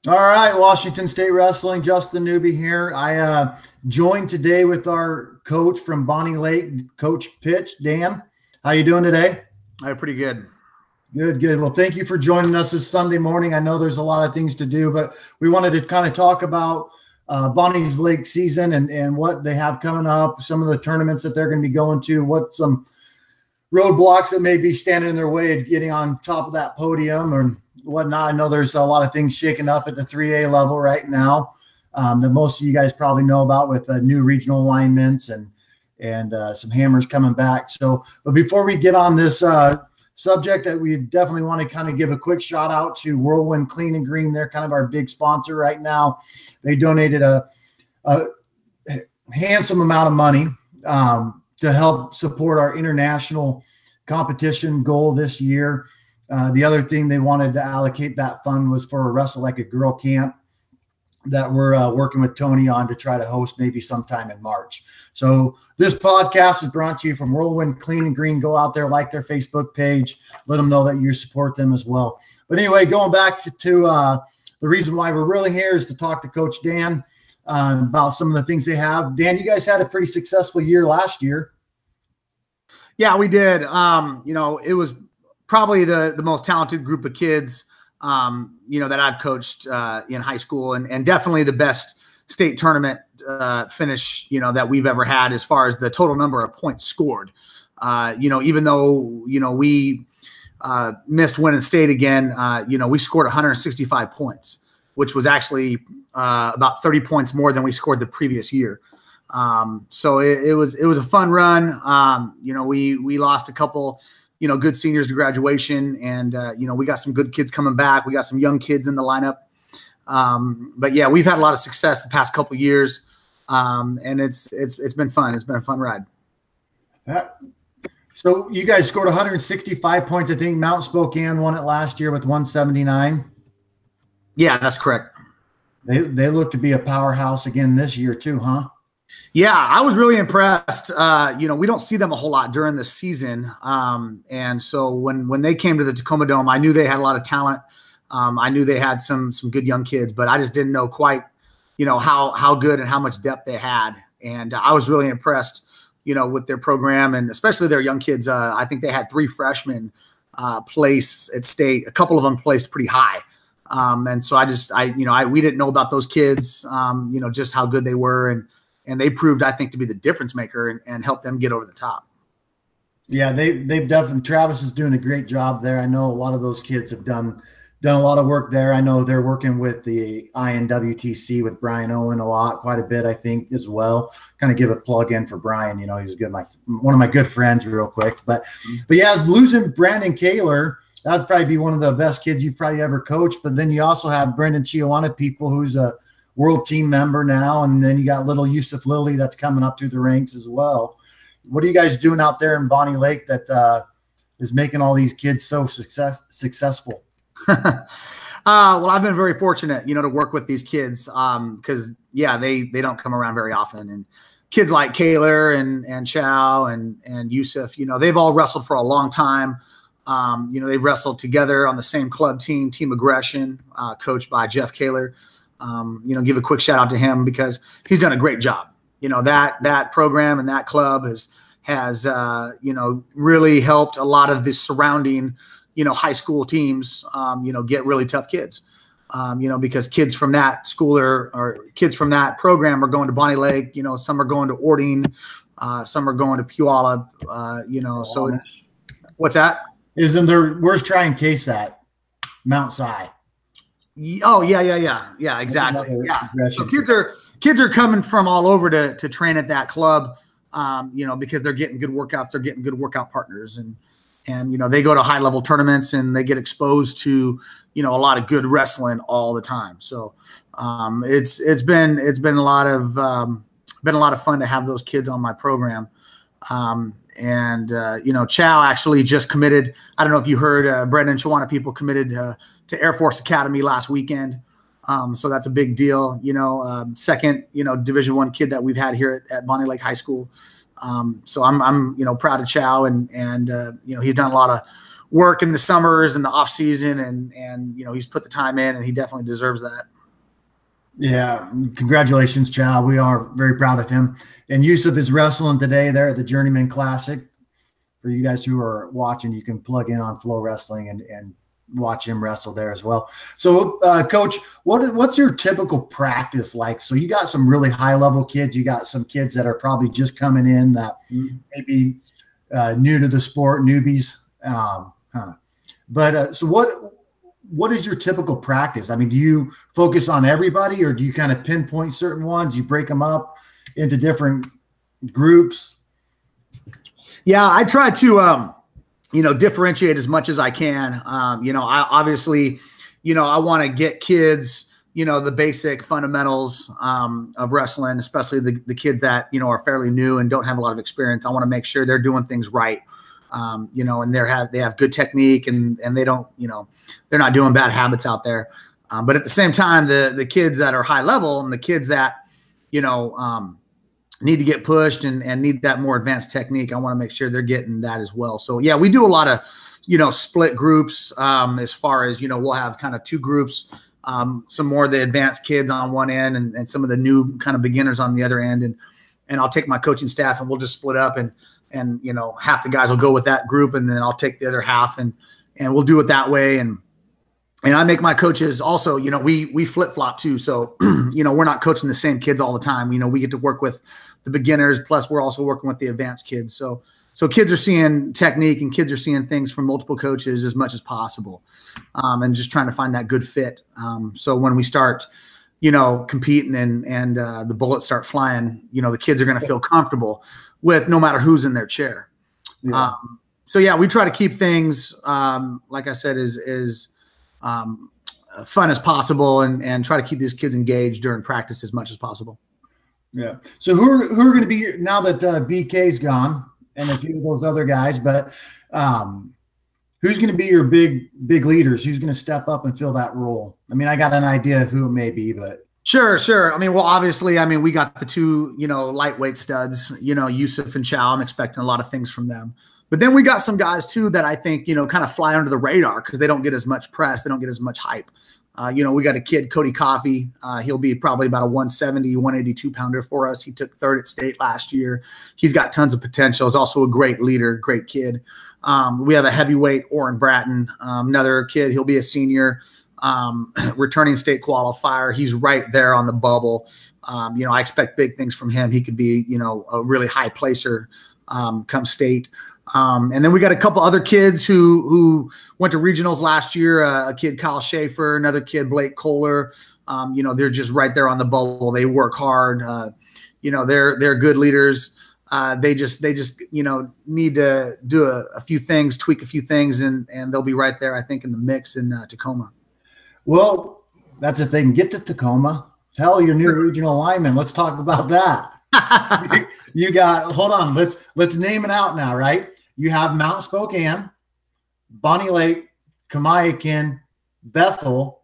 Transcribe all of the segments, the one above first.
All right, Washington State Wrestling, Justin Newby here. I joined today with our coach from Bonney Lake, Coach Pitsch, Dan. How you doing today? I'm pretty good. Good, good. Well, thank you for joining us this Sunday morning. I know there's a lot of things to do, but we wanted to kind of talk about Bonney's Lake season and what they have coming up, some of the tournaments that they're going to be going to, what some roadblocks that may be standing in their way of getting on top of that podium or whatnot. I know there's a lot of things shaking up at the 3A level right now that most of you guys probably know about with new regional alignments and some hammers coming back. So, but before we get on this subject, that we definitely want to kind of give a quick shout out to Whirlwind Clean and Green. They're kind of our big sponsor right now. They donated a handsome amount of money to help support our international competition goal this year. The other thing they wanted to allocate that fund was for a Wrestle Like a Girl camp that we're working with Tony on to try to host maybe sometime in March. So this podcast is brought to you from Whirlwind Clean and Green. Go out there, like their Facebook page, let them know that you support them as well. But anyway, going back to the reason why we're really here is to talk to Coach Dan about some of the things they have. Dan, you guys had a pretty successful year last year. Yeah, we did. It was probably the most talented group of kids, that I've coached in high school, and definitely the best state tournament finish, that we've ever had as far as the total number of points scored. Even though, we missed winning state again, we scored 165 points, which was actually about 30 points more than we scored the previous year. So it was a fun run. We lost a couple, good seniors to graduation, and we got some good kids coming back. We got some young kids in the lineup. But yeah, we've had a lot of success the past couple of years. And it's been fun. It's been a fun ride. So you guys scored 165 points. I think Mount Spokane won it last year with 179. Yeah, that's correct. They look to be a powerhouse again this year too, huh? Yeah, I was really impressed. We don't see them a whole lot during the season. And so when they came to the Tacoma Dome, I knew they had a lot of talent. I knew they had some good young kids, but I just didn't know quite, how good and how much depth they had. And I was really impressed, with their program and especially their young kids. I think they had 3 freshmen place at state. A couple of them placed pretty high. And so we didn't know about those kids, just how good they were. And they proved, I think, to be the difference maker and help them get over the top. Yeah, they've definitely. Travis is doing a great job there. I know a lot of those kids have done a lot of work there. I know they're working with the INWTC with Brian Owen quite a bit, I think, as well. Kind of give a plug in for Brian. He's one of my good friends, real quick. But yeah, losing Brandon Kaler, that'd probably be one of the best kids you've probably ever coached. But then you also have Brendan Chiawana people, who's a world team member now, and then you got little Yusuf Lilly that's coming up through the ranks as well. What are you guys doing out there in Bonney Lake that is making all these kids so successful? Well, I've been very fortunate, to work with these kids because they don't come around very often. And kids like Kaler and Chow and Yusuf, they've all wrestled for a long time. They've wrestled together on the same club team, Team Aggression, coached by Jeff Kaler. Give a quick shout out to him because he's done a great job. That program and that club has really helped a lot of the surrounding, high school teams, get really tough kids, because kids from that school or kids from that program are going to Bonney Lake, some are going to Ording, some are going to Puyallup, so what's that? Isn't there, where's Tryon Case at? Mount Si. Oh yeah, exactly. Yeah. So kids are coming from all over to train at that club, because they're getting good workouts, they're getting good workout partners, and they go to high level tournaments and they get exposed to a lot of good wrestling all the time. So it's been a lot of fun to have those kids on my program. Chow actually just committed. I don't know if you heard, Brendan Chiawana people committed to Air Force Academy last weekend. So that's a big deal, second, Division I kid that we've had here at Bonney Lake High School. So I'm proud of Chow and he's done a lot of work in the summers and the off season, and he's put the time in, and he definitely deserves that. Yeah, congratulations, Chow. We are very proud of him. And Yusuf is wrestling today there at the Journeyman Classic. For you guys who are watching, you can plug in on Flow Wrestling and watch him wrestle there as well. So, Coach, what's your typical practice like? So you got some really high-level kids. You got some kids that are probably just coming in that maybe new to the sport, newbies. So what is your typical practice? I mean, do you focus on everybody, or do you kind of pinpoint certain ones? You break them up into different groups? Yeah, I try to differentiate as much as I can. I obviously, I want to get kids, the basic fundamentals of wrestling, especially the kids that, are fairly new and don't have a lot of experience. I want to make sure they're doing things right. And they have good technique, and they don't, they're not doing bad habits out there. But at the same time, the kids that are high level and the kids that, need to get pushed and need that more advanced technique, I want to make sure they're getting that as well. So yeah, we do a lot of, split groups, as far as, we'll have kind of two groups, some more of the advanced kids on one end and some of the new kind of beginners on the other end. And I'll take my coaching staff and we'll just split up and half the guys will go with that group, and then I'll take the other half and we'll do it that way. And I make my coaches also, we flip flop too. So, we're not coaching the same kids all the time. We get to work with the beginners, plus we're also working with the advanced kids. So kids are seeing technique and kids are seeing things from multiple coaches as much as possible. And just trying to find that good fit. So when we start, competing and the bullets start flying, the kids are going to feel comfortable with no matter who's in their chair. Yeah. So yeah, we try to keep things, like I said, as fun as possible and try to keep these kids engaged during practice as much as possible. Yeah. So who are going to be, now that BK's gone and a few of those other guys, but who's going to be your big leaders? Who's going to step up and fill that role? I mean, I got an idea of who it may be, but. Sure. I mean, well, obviously, we got the two, lightweight studs, Yusuf and Chow. I'm expecting a lot of things from them. But then we got some guys too that I think, kind of fly under the radar because they don't get as much press. They don't get as much hype. We got a kid, Cody Coffey. He'll be probably about a 170, 182 pounder for us. He took third at state last year. He's got tons of potential. He's also a great leader, great kid. We have a heavyweight, Orrin Bratton, another kid. He'll be a senior, returning state qualifier. He's right there on the bubble. I expect big things from him. He could be, a really high placer come state. And then we got a couple other kids who went to regionals last year, a kid, Kyle Schaefer, another kid, Blake Kohler. They're just right there on the bubble. They work hard. They're good leaders. They just need to do a few things, tweak a few things, and they'll be right there, I think, in the mix in Tacoma. Well, that's the thing. Get to Tacoma. Tell your new regional lineman. Let's talk about that. You got, hold on. Let's name it out now, right? You have Mount Spokane, Bonney Lake, Kamiakin, Bethel,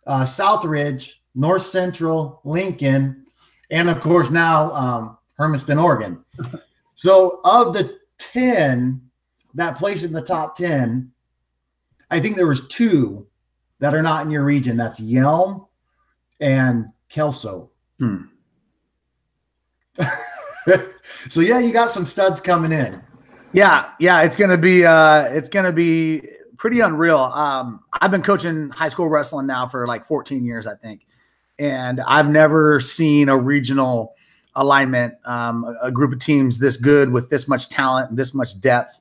Southridge, North Central, Lincoln, and of course now Hermiston, Oregon. So of the 10 that placed in the top 10, I think there was 2 that are not in your region. That's Yelm and Kelso. So yeah, you got some studs coming in. Yeah, it's gonna be pretty unreal. I've been coaching high school wrestling now for like 14 years, I think, and I've never seen a regional alignment, a group of teams this good with this much talent and this much depth,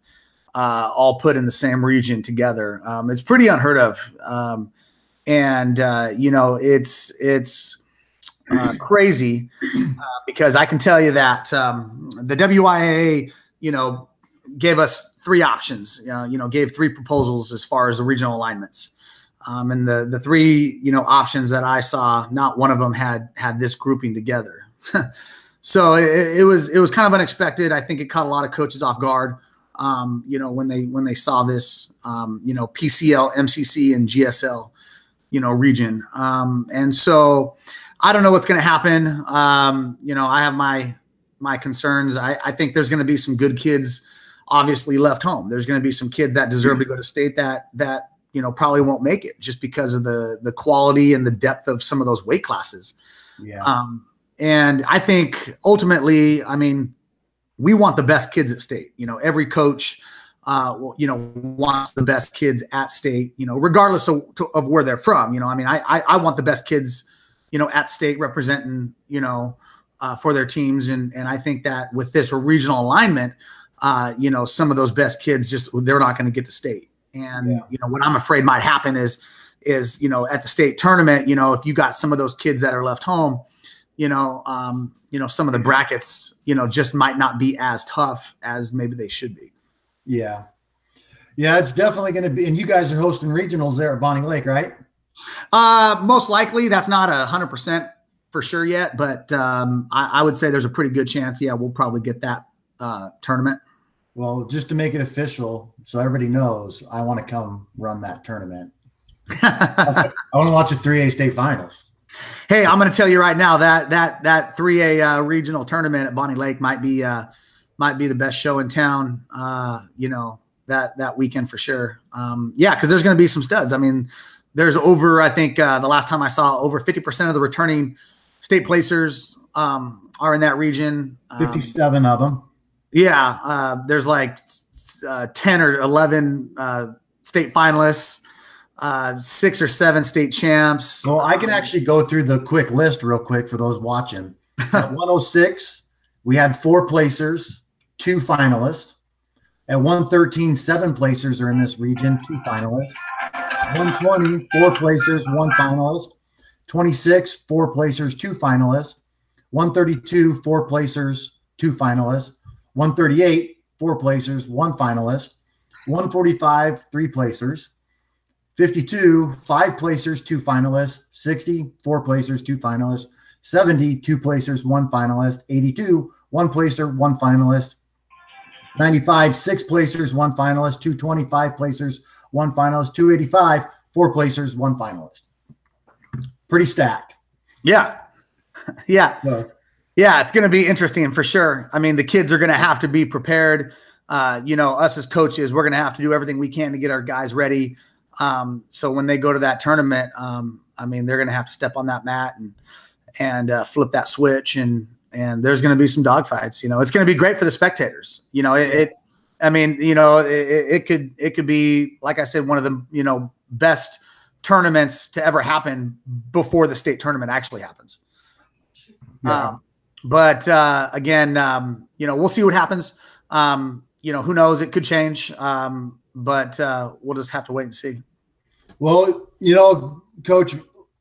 all put in the same region together. It's pretty unheard of, it's crazy because I can tell you that the WIAA, gave us 3 options, gave 3 proposals as far as the regional alignments. And the 3, options that I saw, not one of them had this grouping together. So it was kind of unexpected. I think it caught a lot of coaches off guard, when they saw this, PCL, MCC, and GSL, region. And so I don't know what's going to happen. I have my concerns. I think there's going to be some good kids obviously left home. There's going to be some kids that deserve to go to state that probably won't make it just because of the quality and the depth of some of those weight classes. Yeah. And I think ultimately, I mean, we want the best kids at state. Every coach, wants the best kids at state, regardless of where they're from. I mean, I want the best kids, at state representing, for their teams. And I think that with this regional alignment, some of those best kids they're not going to get to state. And, what I'm afraid might happen is, at the state tournament, if you got some of those kids that are left home, some of the brackets, just might not be as tough as maybe they should be. Yeah. Yeah, it's definitely going to be. And you guys are hosting regionals there at Bonney Lake, right? Most likely. That's not 100% for sure yet, but I would say there's a pretty good chance. Yeah, we'll probably get that tournament. Well, just to make it official, so everybody knows, I want to come run that tournament. I want to watch the 3A state finals. Hey, I'm going to tell you right now that 3A regional tournament at Bonney Lake might be the best show in town. That weekend for sure. Because there's going to be some studs. I mean, there's over, I think the last time I saw, over 50% of the returning state placers are in that region. 57 of them. Yeah, there's like 10 or 11 state finalists. 6 or 7 state champs. Well, I can actually go through the quick list real quick for those watching. At 106, we had 4 placers, 2 finalists. At 113, 7 placers are in this region, 2 finalists. 120, 4 placers, 1 finalist. 26, 4 placers, 2 finalists. 132, 4 placers, 2 finalists. 138, 4 placers, 1 finalist. 145, 3 placers. 52, 5 placers, 2 finalists. 60, 4 placers, 2 finalists. 70, 2 placers, 1 finalist. 82, 1 placer, 1 finalist. 95, 6 placers, 1 finalist. 225 placers, 1 finalist. 285, 4 placers, 1 finalist. Pretty stacked. Yeah. Yeah. Yeah, it's going to be interesting for sure. I mean, the kids are going to have to be prepared. Us as coaches, we're going to have to do everything we can to get our guys ready. So when they go to that tournament, I mean, they're going to have to step on that mat and flip that switch, and there's going to be some dogfights. It's going to be great for the spectators. It could be, like I said, one of the best tournaments to ever happen before the state tournament actually happens. Yeah. But again, we'll see what happens. Who knows? It could change. But we'll just have to wait and see. Well, Coach,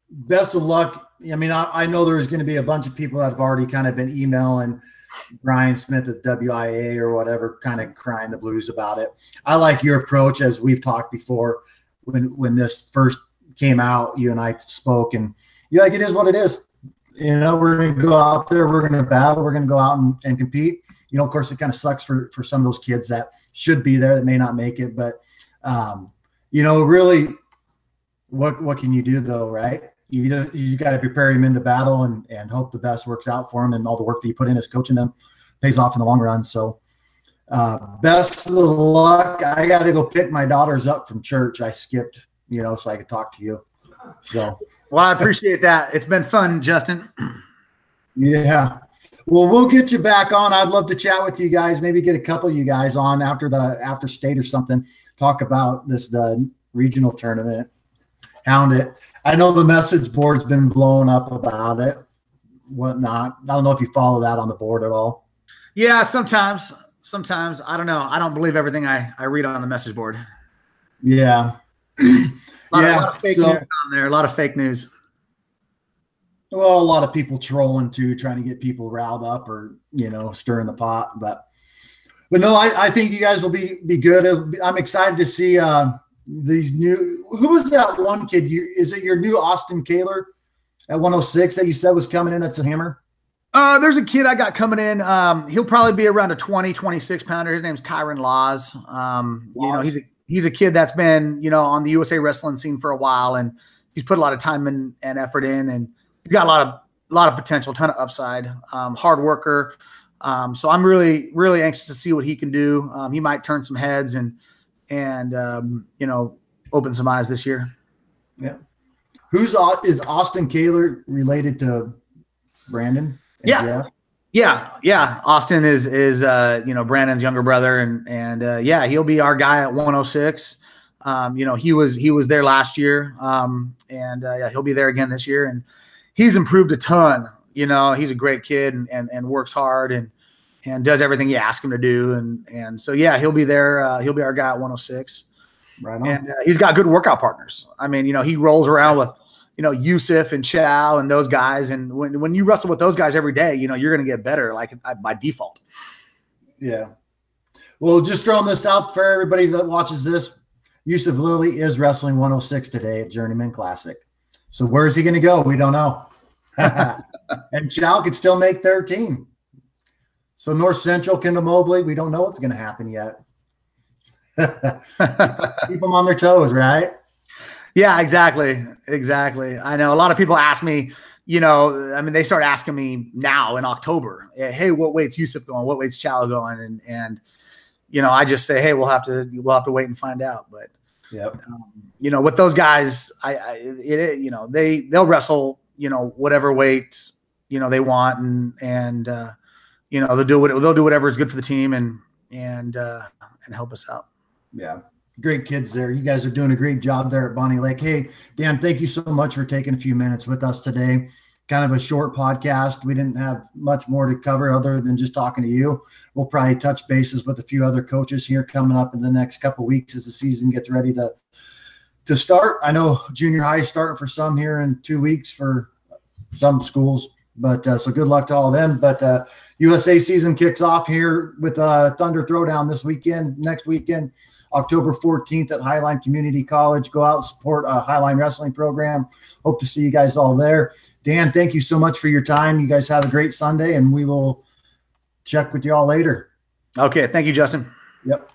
best of luck. I mean, I know there's going to be a bunch of people that have already kind of been emailing Brian Smith at WIA or whatever, kind of crying the blues about it. I like your approach, as we've talked before. When this first came out, you and I spoke, and you're like, it is what it is. We're going to go out there, we're going to battle, we're going to go out and compete. Of course, it kind of sucks for some of those kids that should be there that may not make it, but really, what can you do though, right? You got to prepare him into battle and hope the best works out for him, and all the work that you put in as coaching them pays off in the long run. So best of luck. I got to go pick my daughters up from church. I skipped, so I could talk to you. So, well, I appreciate that. It's been fun, Justin. Yeah. Well, we'll get you back on. I'd love to chat with you guys. Maybe get a couple of you guys on after state or something. Talk about this regional tournament. Hound it. I know the message board's been blown up about it, whatnot. I don't know if you follow that on the board at all. Yeah, sometimes I don't know. I don't believe everything I read on the message board. Yeah. A lot of fake news on there. A lot of fake news. Well, a lot of people trolling too, trying to get people riled up or, stirring the pot. But no, I think you guys will be good. I'm excited to see these new. Who was that one kid? Is it your new Austin Kaler at 106 that you said was coming in? That's a hammer. There's a kid I got coming in. He'll probably be around a 26 pounder. His name's Kyron Laws. He's a kid that's been, on the USA wrestling scene for a while, and he's put a lot of time and effort in, and he's got a lot of potential, ton of upside. Hard worker. So I'm really, really anxious to see what he can do. He might turn some heads and open some eyes this year. Yeah. Is Austin Kaler related to Brandon? Yeah. Austin is Brandon's younger brother, and he'll be our guy at 106. He was there last year, he'll be there again this year, and he's improved a ton. He's a great kid and works hard and does everything you ask him to do, and so he'll be there. He'll be our guy at 106. Right on. And he's got good workout partners. I mean, he rolls around with Yusuf and Chow and those guys. And when you wrestle with those guys every day, you're going to get better, like by default. Yeah. Well, just throwing this out for everybody that watches this, Yusuf Lilly is wrestling 106 today at Journeyman Classic. So where's he going to go? We don't know. And Chow could still make 13. So North Central, Kendall Mobley, we don't know what's going to happen yet. Keep them on their toes, right? Yeah, exactly. I know a lot of people ask me, they start asking me now in October, hey, what weight's Yusuf going? What weight's Chow going? And I just say, hey, we'll have to wait and find out. But yep. With those guys, they'll wrestle, whatever weight, they want, and they'll do whatever is good for the team and help us out. Yeah. Great kids there. You guys are doing a great job there at Bonney Lake. Hey, Dan, thank you so much for taking a few minutes with us today. Kind of a short podcast. We didn't have much more to cover other than just talking to you. We'll probably touch bases with a few other coaches here coming up in the next couple of weeks as the season gets ready to start. I know junior high is starting for some here in 2 weeks for some schools, but so good luck to all of them. But USA season kicks off here with Thunder Throwdown next weekend, October 14th at Highline Community College. Go out and support a Highline wrestling program. Hope to see you guys all there. Dan, thank you so much for your time. You guys have a great Sunday, and we will check with you all later. Okay. Thank you, Justin. Yep.